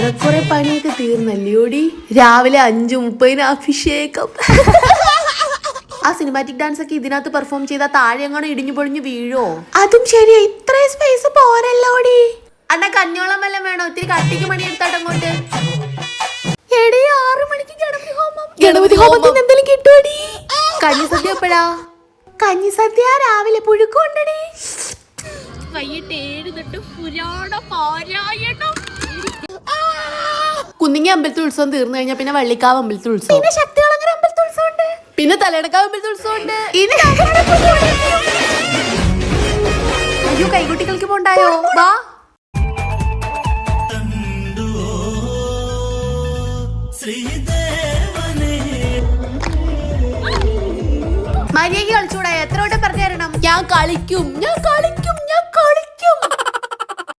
ഏറെക്കുറെ പണിയൊക്കെ തീർന്നല്ലോടി. രാവിലെ 5:30 അഭിഷേകം. ആ സിനിമാറ്റിക് ഡാൻസ് ഒക്കെ ഇതിനകത്ത് പെർഫോം ചെയ്താൽ താഴെ എങ്ങനെ ഇടിഞ്ഞു പൊളിഞ്ഞു വീഴോ? അതും ശരിയാ, ഇത്രയും സ്പേസ് പോരല്ലോടി. അണ്ണ കഞ്ഞോളം വല്ലതും വേണോ? ഇത്തിരി കട്ടിക്ക് മണി എടുത്താട്ട് അങ്ങോട്ട്. എടീ 6 മണിക്ക് ഗണപതി ഹോമം. ഗണപതി ഹോമത്തിന് എന്തെങ്കിലും കിട്ടുമോടി? കഞ്ഞിസദ്യ എപ്പോഴാ? കഞ്ഞിസദ്യ രാവിലെ പുഴുക്കുണ്ടടി. വൈകിട്ട് 7 തൊട്ട് പുരാണ പാരായണം. കുന്നിങ്ങി അമ്പലത്തിൽ ഉത്സവം തീർന്നു കഴിഞ്ഞാൽ പിന്നെ വള്ളിക്കാവ് അമ്പലത്തിൽ ഉത്സവം, പിന്നെ ശക്തികുളങ്ങര അമ്പലത്തിൽ ഉത്സവം ഉണ്ട്, പിന്നെ തലയെടുക്കാവ് അമ്പലത്തിൽ ഉത്സവം ഉണ്ട്. അയ്യോ കൈകുട്ടികൾക്ക് പോണ്ടായോ? വാ. മര്യാദയ്ക്ക് കളിച്ചൂടാ? എത്ര വട്ടം പറഞ്ഞു തരണം? ഞാൻ കളിക്കും.